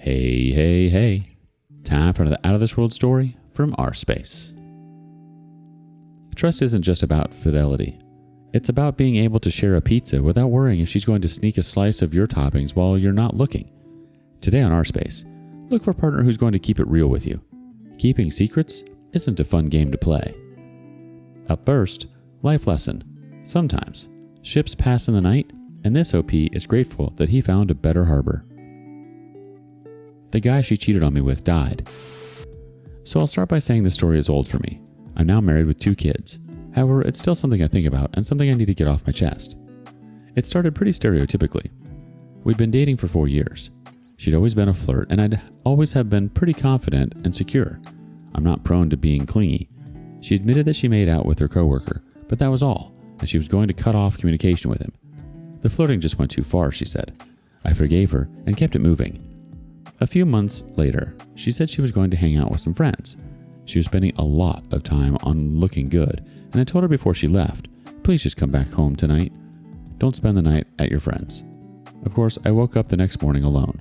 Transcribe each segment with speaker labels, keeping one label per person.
Speaker 1: Hey, hey, hey. Time for another Out of This World story from rSpace. Trust isn't just about fidelity. It's about being able to share a pizza without worrying if she's going to sneak a slice of your toppings while you're not looking. Today on rSpace, look for a partner who's going to keep it real with you. Keeping secrets isn't a fun game to play. Up first, life lesson. Sometimes, ships pass in the night, and this OP is grateful that he found a better harbor. The guy she cheated on me with died. So I'll start by saying this story is old for me. I'm now married with 2 kids. However, it's still something I think about and something I need to get off my chest. It started pretty stereotypically. We'd been dating for 4 years. She'd always been a flirt, and I'd always have been pretty confident and secure. I'm not prone to being clingy. She admitted that she made out with her coworker, but that was all, and she was going to cut off communication with him. The flirting just went too far, she said. I forgave her and kept it moving. A few months later, she said she was going to hang out with some friends. She was spending a lot of time on looking good, and I told her before she left, please just come back home tonight. Don't spend the night at your friends. Of course, I woke up the next morning alone.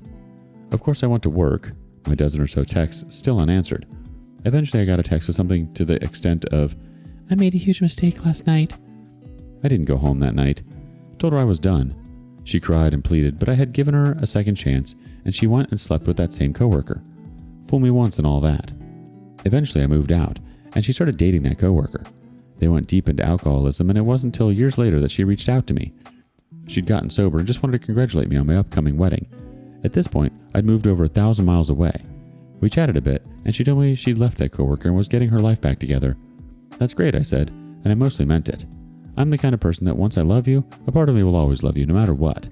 Speaker 1: Of course, I went to work, my dozen or so texts still unanswered. Eventually, I got a text with something to the extent of, I made a huge mistake last night. I didn't go home that night. Told her I was done. She cried and pleaded, but I had given her a second chance, and she went and slept with that same coworker. Fool me once and all that. Eventually, I moved out, and she started dating that coworker. They went deep into alcoholism, and it wasn't until years later that she reached out to me. She'd gotten sober and just wanted to congratulate me on my upcoming wedding. At this point, I'd moved over 1,000 miles away. We chatted a bit, and she told me she'd left that coworker and was getting her life back together. That's great, I said, and I mostly meant it. I'm the kind of person that once I love you, a part of me will always love you no matter what.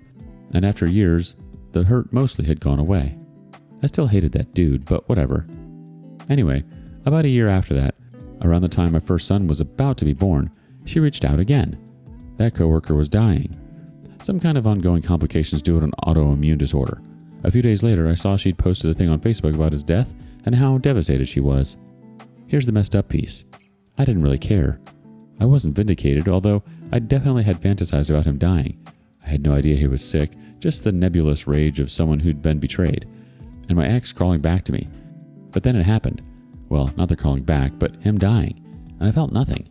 Speaker 1: And after years, the hurt mostly had gone away. I still hated that dude, but whatever. Anyway, about a year after that, around the time my first son was about to be born, she reached out again. That coworker was dying. Some kind of ongoing complications due to an autoimmune disorder. A few days later, I saw she'd posted a thing on Facebook about his death and how devastated she was. Here's the messed up piece. I didn't really care. I wasn't vindicated, although I definitely had fantasized about him dying. I had no idea he was sick, just the nebulous rage of someone who'd been betrayed, and my ex crawling back to me. But then it happened. Well, not the crawling back, but him dying, and I felt nothing.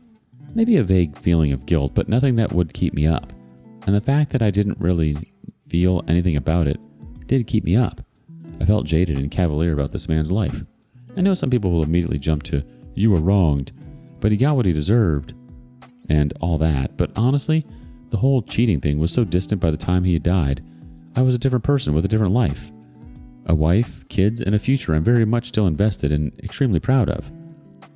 Speaker 1: Maybe a vague feeling of guilt, but nothing that would keep me up. And the fact that I didn't really feel anything about it did keep me up. I felt jaded and cavalier about this man's life. I know some people will immediately jump to, you were wronged, but he got what he deserved, and all that, but honestly, the whole cheating thing was so distant by the time he had died. I was a different person with a different life. A wife, kids, and a future I'm very much still invested and extremely proud of.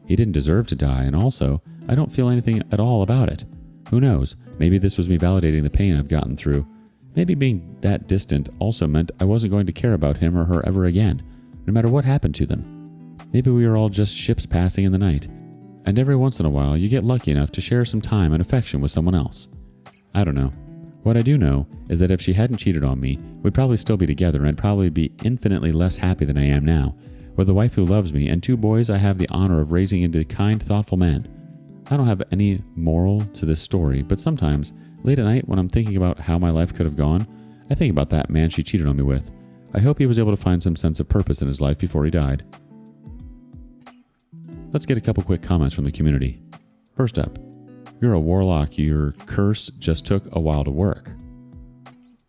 Speaker 1: He didn't deserve to die, and also, I don't feel anything at all about it. Who knows, maybe this was me validating the pain I've gotten through. Maybe being that distant also meant I wasn't going to care about him or her ever again, no matter what happened to them. Maybe we were all just ships passing in the night, and every once in a while you get lucky enough to share some time and affection with someone else. I don't know. What I do know is that if she hadn't cheated on me, we'd probably still be together and I'd probably be infinitely less happy than I am now, with a wife who loves me and 2 boys I have the honor of raising into kind, thoughtful men. I don't have any moral to this story, but sometimes, late at night when I'm thinking about how my life could have gone, I think about that man she cheated on me with. I hope he was able to find some sense of purpose in his life before he died. Let's get a couple quick comments from the community. First up, you're a warlock, your curse just took a while to work.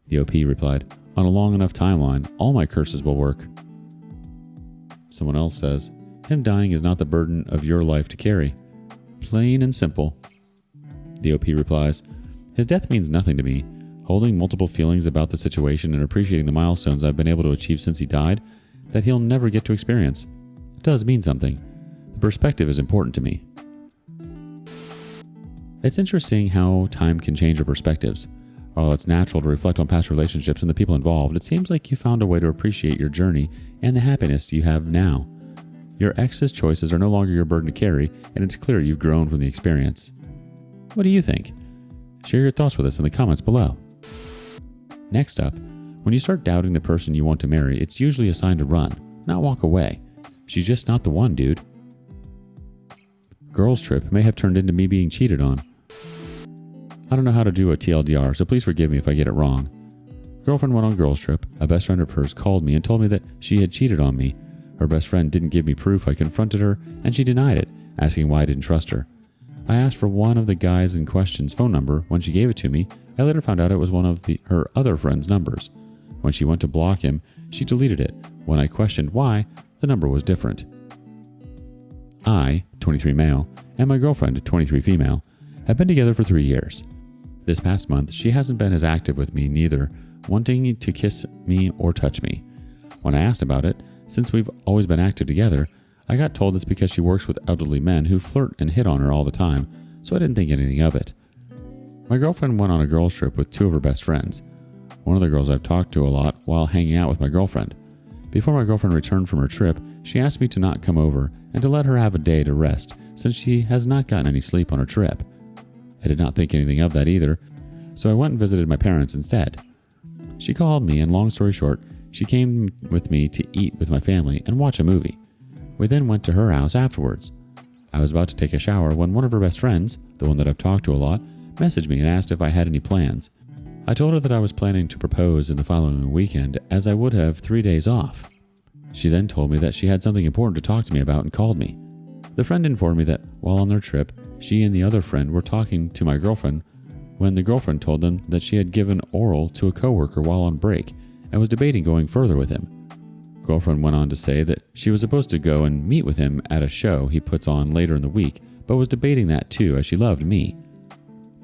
Speaker 1: The OP replied, on a long enough timeline, all my curses will work. Someone else says, him dying is not the burden of your life to carry. Plain and simple. The OP replies, his death means nothing to me. Holding multiple feelings about the situation and appreciating the milestones I've been able to achieve since he died that he'll never get to experience. It does mean something. The perspective is important to me. It's interesting how time can change our perspectives. While it's natural to reflect on past relationships and the people involved, it seems like you found a way to appreciate your journey and the happiness you have now. Your ex's choices are no longer your burden to carry, and it's clear you've grown from the experience. What do you think? Share your thoughts with us in the comments below. Next up, when you start doubting the person you want to marry, it's usually a sign to run, not walk away. She's just not the one, dude. Girls' trip may have turned into me being cheated on. I don't know how to do a TLDR, so please forgive me if I get it wrong. Girlfriend went on girls trip. A best friend of hers called me and told me that she had cheated on me. Her best friend didn't give me proof. I confronted her and she denied it, asking why I didn't trust her. I asked for one of the guys in question's phone number. When she gave it to me, I later found out it was one of her other friend's numbers. When she went to block him, she deleted it. When I questioned why, the number was different. I, 23 male, and my girlfriend, 23 female, have been together for 3 years. This past month, she hasn't been as active with me, neither wanting to kiss me or touch me. When I asked about it, since we've always been active together, I got told it's because she works with elderly men who flirt and hit on her all the time, so I didn't think anything of it. My girlfriend went on a girls trip with 2 of her best friends. One of the girls I've talked to a lot while hanging out with my girlfriend. Before my girlfriend returned from her trip, she asked me to not come over and to let her have a day to rest since she has not gotten any sleep on her trip. I did not think anything of that either, so I went and visited my parents instead. She called me, and long story short, she came with me to eat with my family and watch a movie. We then went to her house afterwards. I was about to take a shower when one of her best friends, the one that I've talked to a lot, messaged me and asked if I had any plans. I told her that I was planning to propose in the following weekend as I would have 3 days off. She then told me that she had something important to talk to me about and called me. The friend informed me that while on their trip, she and the other friend were talking to my girlfriend when the girlfriend told them that she had given oral to a coworker while on break and was debating going further with him. Girlfriend went on to say that she was supposed to go and meet with him at a show he puts on later in the week, but was debating that too as she loved me.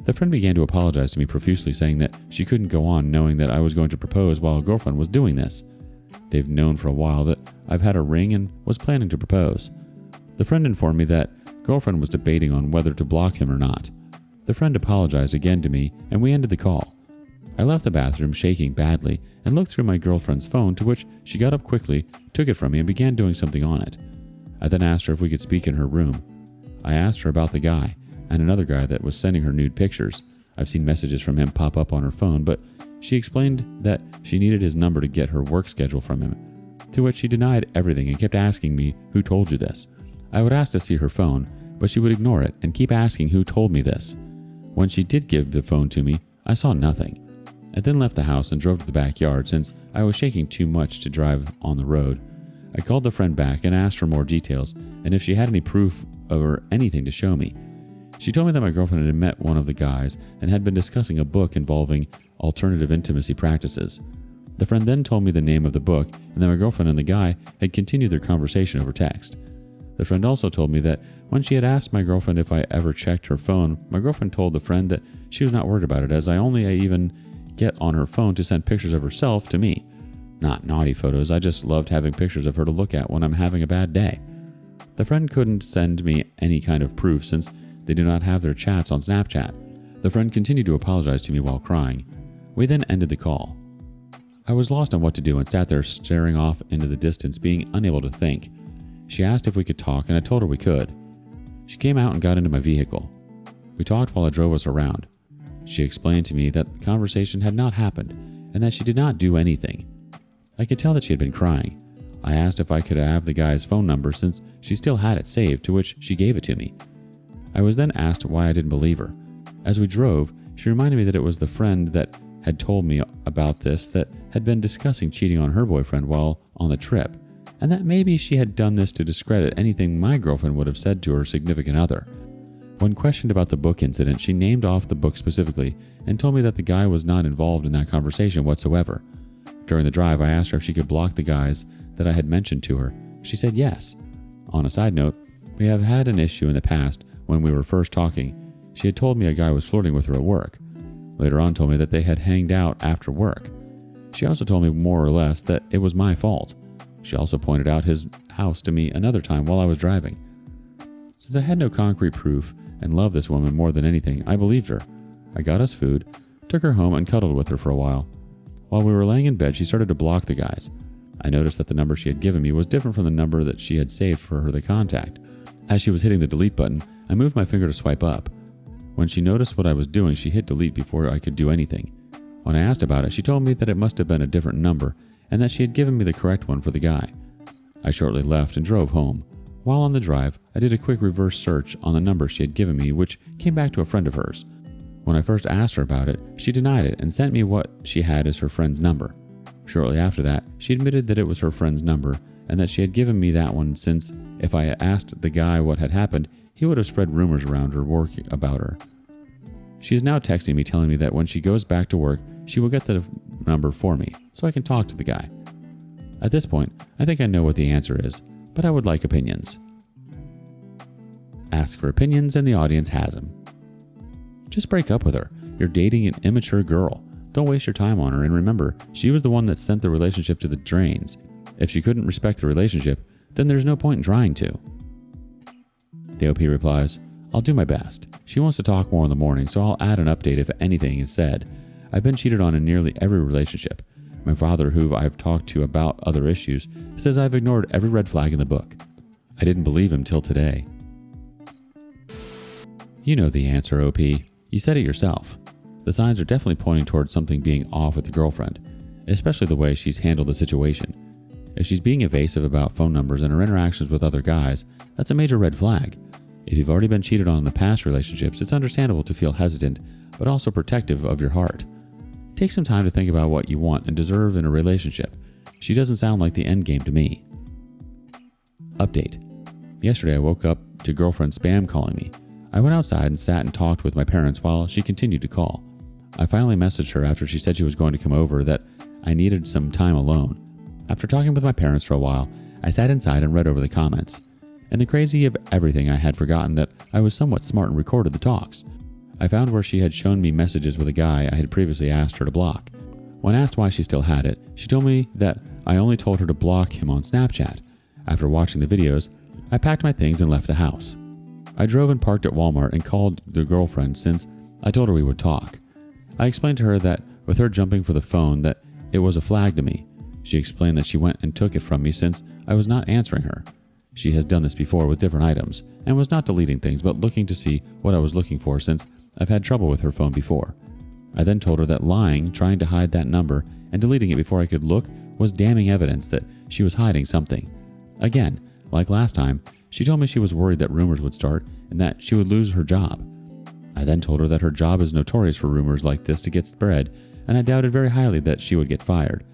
Speaker 1: The friend began to apologize to me profusely, saying that she couldn't go on knowing that I was going to propose while girlfriend was doing this. They've known for a while that I've had a ring and was planning to propose. The friend informed me that girlfriend was debating on whether to block him or not. The friend apologized again to me and we ended the call. I left the bathroom shaking badly and looked through my girlfriend's phone, to which she got up quickly, took it from me and began doing something on it. I then asked her if we could speak in her room. I asked her about the guy and another guy that was sending her nude pictures. I've seen messages from him pop up on her phone, but she explained that she needed his number to get her work schedule from him, to which she denied everything and kept asking me, "Who told you this?" I would ask to see her phone, but she would ignore it and keep asking who told me this. When she did give the phone to me, I saw nothing. I then left the house and drove to the backyard since I was shaking too much to drive on the road. I called the friend back and asked for more details and if she had any proof or anything to show me. She told me that my girlfriend had met one of the guys and had been discussing a book involving alternative intimacy practices. The friend then told me the name of the book and that my girlfriend and the guy had continued their conversation over text. The friend also told me that when she had asked my girlfriend if I ever checked her phone, my girlfriend told the friend that she was not worried about it, as I even get on her phone to send pictures of herself to me. Not naughty photos, I just loved having pictures of her to look at when I'm having a bad day. The friend couldn't send me any kind of proof since they do not have their chats on Snapchat. The friend continued to apologize to me while crying. We then ended the call. I was lost on what to do and sat there staring off into the distance, being unable to think. She asked if we could talk and I told her we could. She came out and got into my vehicle. We talked while it drove us around. She explained to me that the conversation had not happened and that she did not do anything. I could tell that she had been crying. I asked if I could have the guy's phone number since she still had it saved, to which she gave it to me. I was then asked why I didn't believe her. As we drove, she reminded me that it was the friend that had told me about this that had been discussing cheating on her boyfriend while on the trip, and that maybe she had done this to discredit anything my girlfriend would have said to her significant other. When questioned about the book incident, she named off the book specifically and told me that the guy was not involved in that conversation whatsoever. During the drive, I asked her if she could block the guys that I had mentioned to her. She said yes. On a side note, we have had an issue in the past. When we were first talking, she had told me a guy was flirting with her at work. Later on told me that they had hanged out after work. She also told me more or less that it was my fault. She also pointed out his house to me another time while I was driving. Since I had no concrete proof and loved this woman more than anything, I believed her. I got us food, took her home and cuddled with her for a while. While we were laying in bed, she started to block the guys. I noticed that the number she had given me was different from the number that she had saved for her to contact. As she was hitting the delete button, I moved my finger to swipe up. When she noticed what I was doing, she hit delete before I could do anything. When I asked about it, she told me that it must have been a different number and that she had given me the correct one for the guy. I shortly left and drove home. While on the drive, I did a quick reverse search on the number she had given me, which came back to a friend of hers. When I first asked her about it, she denied it and sent me what she had as her friend's number. Shortly after that, she admitted that it was her friend's number and that she had given me that one since if I had asked the guy what had happened, he would have spread rumors around her work about her. She is now texting me telling me that when she goes back to work, she will get the number for me so I can talk to the guy. At this point, I think I know what the answer is, but I would like opinions. Ask for opinions and the audience has them. Just break up with her. You're dating an immature girl. Don't waste your time on her, and remember, she was the one that sent the relationship to the drains. If she couldn't respect the relationship, then there's no point in trying to. The OP replies, I'll do my best. She wants to talk more in the morning, so I'll add an update if anything is said. I've been cheated on in nearly every relationship. My father, who I've talked to about other issues, says I've ignored every red flag in the book. I didn't believe him till today. You know the answer, OP. You said it yourself. The signs are definitely pointing towards something being off with the girlfriend, especially the way she's handled the situation. If she's being evasive about phone numbers and her interactions with other guys, that's a major red flag. If you've already been cheated on in the past relationships, it's understandable to feel hesitant, but also protective of your heart. Take some time to think about what you want and deserve in a relationship. She doesn't sound like the end game to me. Update. Yesterday I woke up to girlfriend spam calling me. I went outside and sat and talked with my parents while she continued to call. I finally messaged her after she said she was going to come over that I needed some time alone. After talking with my parents for a while, I sat inside and read over the comments. In the crazy of everything, I had forgotten that I was somewhat smart and recorded the talks. I found where she had shown me messages with a guy I had previously asked her to block. When asked why she still had it, she told me that I only told her to block him on Snapchat. After watching the videos, I packed my things and left the house. I drove and parked at Walmart and called the girlfriend since I told her we would talk. I explained to her that with her jumping for the phone that it was a flag to me. She explained that she went and took it from me since I was not answering her. She has done this before with different items and was not deleting things but looking to see what I was looking for since I've had trouble with her phone before. I then told her that lying, trying to hide that number, and deleting it before I could look was damning evidence that she was hiding something. Again, like last time, she told me she was worried that rumors would start and that she would lose her job. I then told her that her job is notorious for rumors like this to get spread, and I doubted very highly that she would get fired.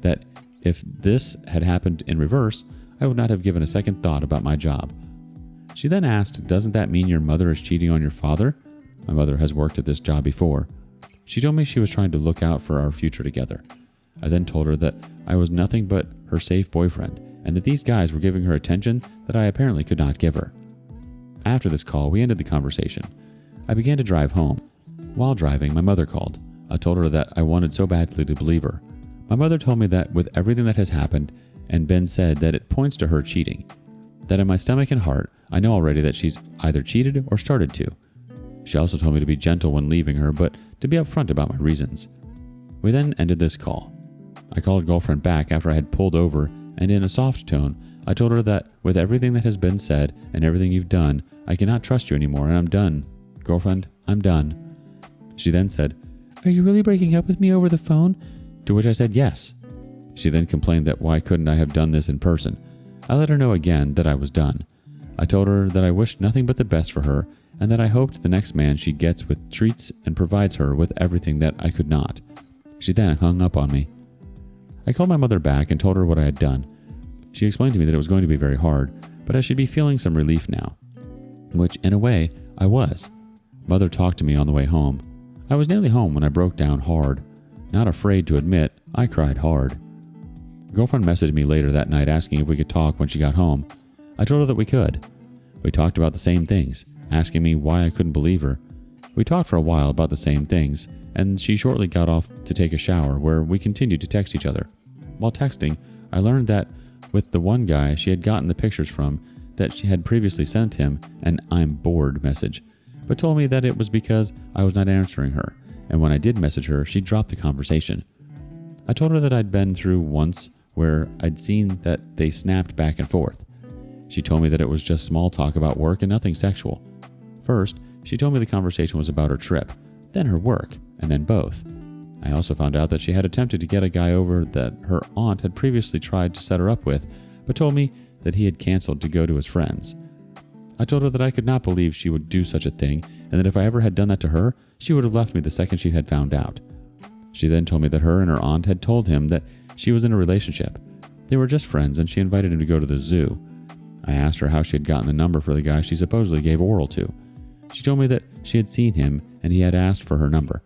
Speaker 1: That if this had happened in reverse, I would not have given a second thought about my job. She then asked, doesn't that mean your mother is cheating on your father? My mother has worked at this job before. She told me she was trying to look out for our future together. I then told her that I was nothing but her safe boyfriend, and that these guys were giving her attention that I apparently could not give her. After this call, we ended the conversation. I began to drive home. While driving, my mother called. I told her that I wanted so badly to believe her. My mother told me that with everything that has happened and been said that it points to her cheating. That in my stomach and heart, I know already that she's either cheated or started to. She also told me to be gentle when leaving her, but to be upfront about my reasons. We then ended this call. I called girlfriend back after I had pulled over, and in a soft tone, I told her that with everything that has been said and everything you've done, I cannot trust you anymore and I'm done. Girlfriend, I'm done. She then said, Are you really breaking up with me over the phone? To which I said yes. She then complained that why couldn't I have done this in person. I let her know again that I was done. I told her that I wished nothing but the best for her and that I hoped the next man she gets with treats and provides her with everything that I could not. She then hung up on me. I called my mother back and told her what I had done. She explained to me that it was going to be very hard, but I should be feeling some relief now. Which, in a way, I was. Mother talked to me on the way home. I was nearly home when I broke down hard. Not afraid to admit, I cried hard. Girlfriend messaged me later that night asking if we could talk when she got home. I told her that we could. We talked about the same things, asking me why I couldn't believe her. We talked for a while about the same things, and she shortly got off to take a shower where we continued to text each other. While texting, I learned that with the one guy she had gotten the pictures from, that she had previously sent him an "I'm bored" message, but told me that it was because I was not answering her, and when I did message her, she dropped the conversation. I told her that I'd been through once where I'd seen that they snapped back and forth. She told me that it was just small talk about work and nothing sexual. First, she told me the conversation was about her trip, then her work, and then both. I also found out that she had attempted to get a guy over that her aunt had previously tried to set her up with, but told me that he had canceled to go to his friends. I told her that I could not believe she would do such a thing, and that if I ever had done that to her, she would have left me the second she had found out. She then told me that her and her aunt had told him that she was in a relationship. They were just friends, and she invited him to go to the zoo. I asked her how she had gotten the number for the guy she supposedly gave oral to. She told me that she had seen him and he had asked for her number.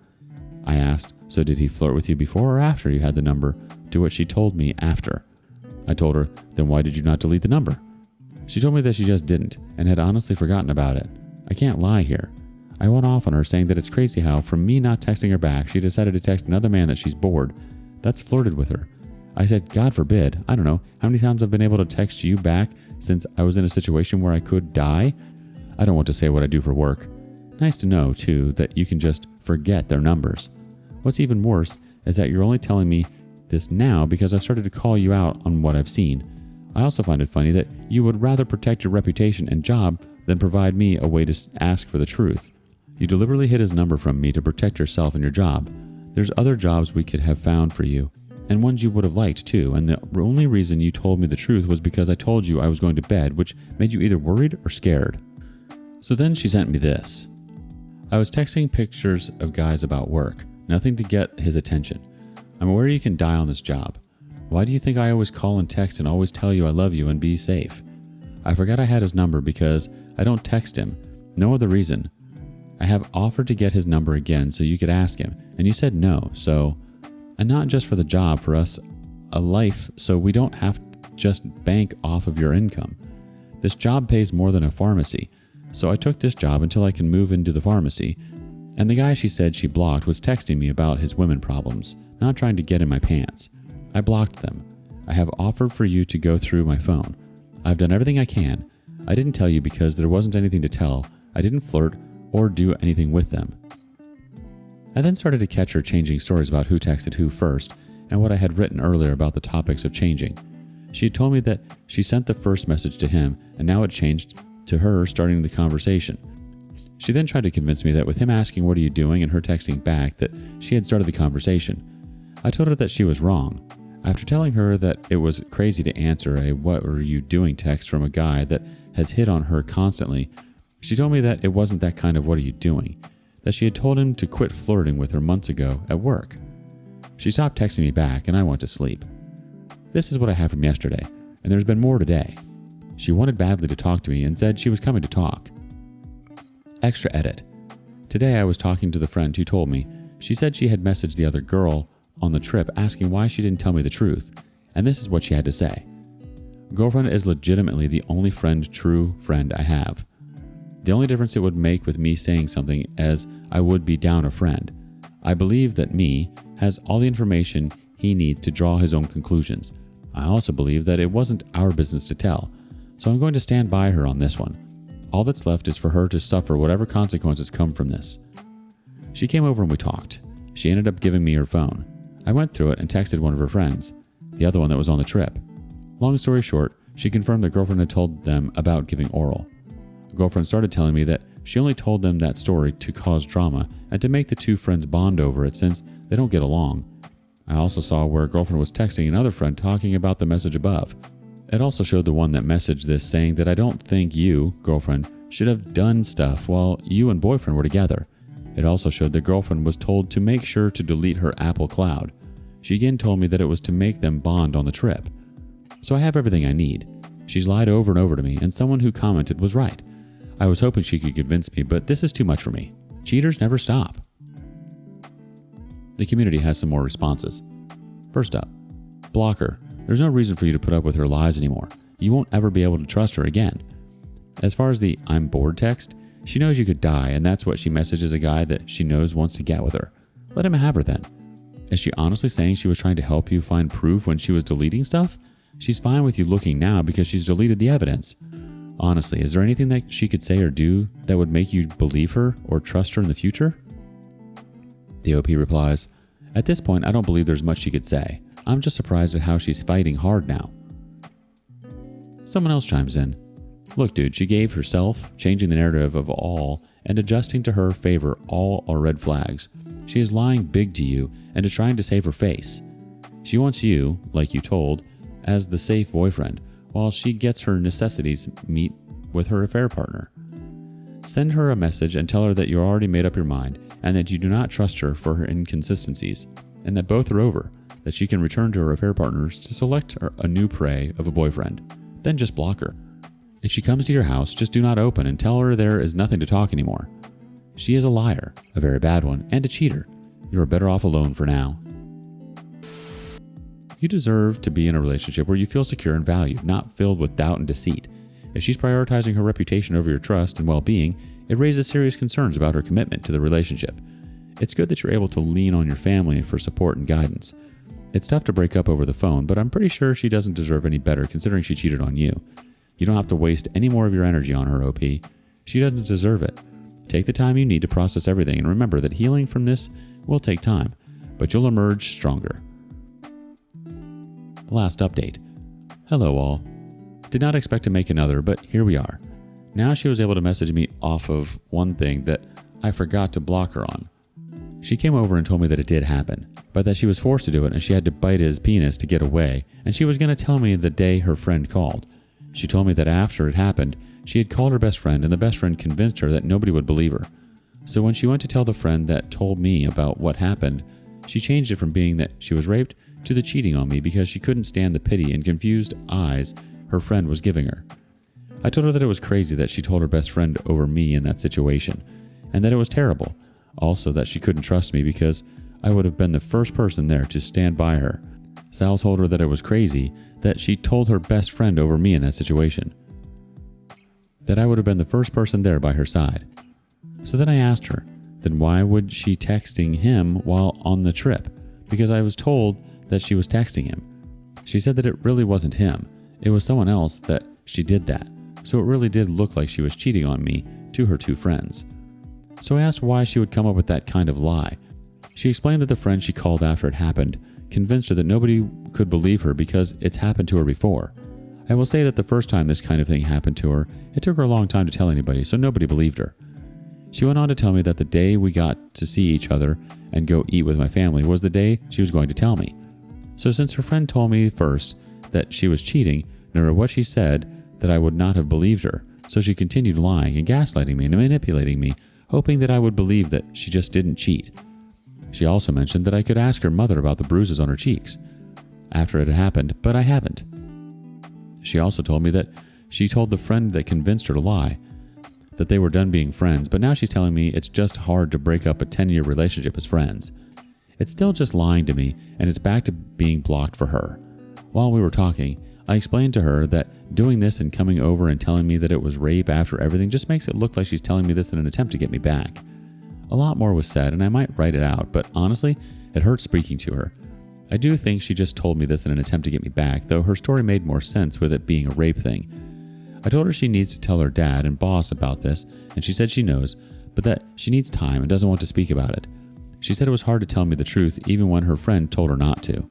Speaker 1: I asked, so did he flirt with you before or after you had the number, to which she told me after. I told her, then why did you not delete the number? She told me that she just didn't and had honestly forgotten about it. I can't lie here. I went off on her saying that it's crazy how, from me not texting her back, she decided to text another man that she's bored. That's flirted with her. I said, God forbid, I don't know how many times I've been able to text you back since I was in a situation where I could die. I don't want to say what I do for work. Nice to know, too, that you can just forget their numbers. What's even worse is that you're only telling me this now because I've started to call you out on what I've seen. I also find it funny that you would rather protect your reputation and job than provide me a way to ask for the truth. You deliberately hid his number from me to protect yourself and your job. There's other jobs we could have found for you, and ones you would have liked too, and the only reason you told me the truth was because I told you I was going to bed, which made you either worried or scared. So then she sent me this. I was texting pictures of guys about work, nothing to get his attention. I'm aware you can die on this job. Why do you think I always call and text and always tell you I love you and be safe? I forgot I had his number because I don't text him. No other reason. I have offered to get his number again so you could ask him, and you said no, so... And not just for the job, for us, a life, so we don't have to just bank off of your income. This job pays more than a pharmacy, so I took this job until I can move into the pharmacy. And the guy she said she blocked was texting me about his women problems, not trying to get in my pants. I blocked them. I have offered for you to go through my phone. I've done everything I can. I didn't tell you because there wasn't anything to tell. I didn't flirt or do anything with them. I then started to catch her changing stories about who texted who first and what I had written earlier about the topics of changing. She had told me that she sent the first message to him and now it changed to her starting the conversation. She then tried to convince me that with him asking what are you doing and her texting back that she had started the conversation. I told her that she was wrong. After telling her that it was crazy to answer a what were you doing text from a guy that has hit on her constantly, she told me that it wasn't that kind of what are you doing, that she had told him to quit flirting with her months ago at work. She stopped texting me back and I went to sleep. This is what I have from yesterday, and there's been more today. She wanted badly to talk to me and said she was coming to talk. Extra edit. Today I was talking to the friend who told me. She said she had messaged the other girl on the trip asking why she didn't tell me the truth, and this is what she had to say. Girlfriend is legitimately the only true friend I have. The only difference it would make with me saying something as I would be down a friend. I believe that me has all the information he needs to draw his own conclusions. I also believe that it wasn't our business to tell, so I'm going to stand by her on this one. All that's left is for her to suffer whatever consequences come from this. She came over and we talked. She ended up giving me her phone. I went through it and texted one of her friends, the other one that was on the trip. Long story short, she confirmed that girlfriend had told them about giving oral. Girlfriend started telling me that she only told them that story to cause drama and to make the two friends bond over it since they don't get along. I also saw where girlfriend was texting another friend talking about the message above. It also showed the one that messaged this saying that I don't think you, girlfriend, should have done stuff while you and boyfriend were together. It also showed that girlfriend was told to make sure to delete her Apple Cloud. She again told me that it was to make them bond on the trip. So I have everything I need. She's lied over and over to me, and someone who commented was right. I was hoping she could convince me, but this is too much for me. Cheaters never stop. The community has some more responses. First up, block her. There's no reason for you to put up with her lies anymore. You won't ever be able to trust her again. As far as the I'm bored text, she knows you could die, and that's what she messages a guy that she knows wants to get with her. Let him have her then. Is she honestly saying she was trying to help you find proof when she was deleting stuff? She's fine with you looking now because she's deleted the evidence. Honestly, is there anything that she could say or do that would make you believe her or trust her in the future? The OP replies, at this point, I don't believe there's much she could say. I'm just surprised at how she's fighting hard now. Someone else chimes in. Look, dude, she gave herself, changing the narrative of all and adjusting to her favor all are red flags. She is lying big to you and to trying to save her face. She wants you, like you told, as the safe boyfriend, while she gets her necessities met with her affair partner. Send her a message and tell her that you already made up your mind and that you do not trust her for her inconsistencies, and that both are over, that she can return to her affair partners to select a new prey of a boyfriend. Then just block her. If she comes to your house, just do not open and tell her there is nothing to talk anymore. She is a liar, a very bad one, and a cheater. You are better off alone for now. You deserve to be in a relationship where you feel secure and valued, not filled with doubt and deceit. If she's prioritizing her reputation over your trust and well-being, it raises serious concerns about her commitment to the relationship. It's good that you're able to lean on your family for support and guidance. It's tough to break up over the phone, but I'm pretty sure she doesn't deserve any better considering she cheated on you. You don't have to waste any more of your energy on her, OP. She doesn't deserve it. Take the time you need to process everything and remember that healing from this will take time, but you'll emerge stronger. Last update. Hello all. Did not expect to make another, but here we are. Now she was able to message me off of one thing that I forgot to block her on. She came over and told me that it did happen, but that she was forced to do it and she had to bite his penis to get away, and she was going to tell me the day her friend called. She told me that after it happened, she had called her best friend and the best friend convinced her that nobody would believe her. So when she went to tell the friend that told me about what happened, she changed it from being that she was raped to the cheating on me because she couldn't stand the pity and confused eyes her friend was giving her. I told her that it was crazy that she told her best friend over me in that situation, and that it was terrible. Also that she couldn't trust me because I would have been the first person there to stand by her. Sal told her that it was crazy that she told her best friend over me in that situation. That I would have been the first person there by her side. So then I asked her, then why would she texting him while on the trip? Because I was told that she was texting him. She said that it really wasn't him. It was someone else that she did that. So it really did look like she was cheating on me to her two friends. So I asked why she would come up with that kind of lie. She explained that the friend she called after it happened convinced her that nobody could believe her because it's happened to her before. I will say that the first time this kind of thing happened to her, it took her a long time to tell anybody, so nobody believed her. She went on to tell me that the day we got to see each other and go eat with my family was the day she was going to tell me. So since her friend told me first that she was cheating, no matter what she said, that I would not have believed her, so she continued lying and gaslighting me and manipulating me, hoping that I would believe that she just didn't cheat. She also mentioned that I could ask her mother about the bruises on her cheeks after it had happened, but I haven't. She also told me that she told the friend that convinced her to lie, that they were done being friends, but now she's telling me it's just hard to break up a 10-year relationship as friends. It's still just lying to me, and it's back to being blocked for her. While we were talking, I explained to her that doing this and coming over and telling me that it was rape after everything just makes it look like she's telling me this in an attempt to get me back. A lot more was said, and I might write it out, but honestly, it hurt speaking to her. I do think she just told me this in an attempt to get me back, though her story made more sense with it being a rape thing. I told her she needs to tell her dad and boss about this, and she said she knows, but that she needs time and doesn't want to speak about it. She said it was hard to tell me the truth even when her friend told her not to.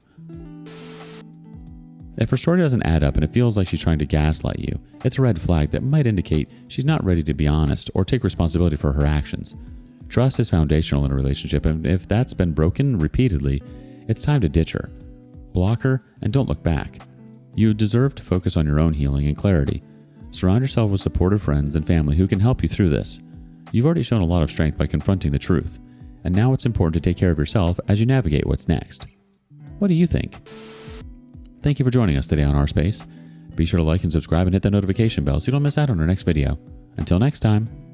Speaker 1: If her story doesn't add up and it feels like she's trying to gaslight you, it's a red flag that might indicate she's not ready to be honest or take responsibility for her actions. Trust is foundational in a relationship, and if that's been broken repeatedly, it's time to ditch her. Block her and don't look back. You deserve to focus on your own healing and clarity. Surround yourself with supportive friends and family who can help you through this. You've already shown a lot of strength by confronting the truth, and now it's important to take care of yourself as you navigate what's next. What do you think? Thank you for joining us today on rSpace. Be sure to like and subscribe and hit that notification bell so you don't miss out on our next video. Until next time.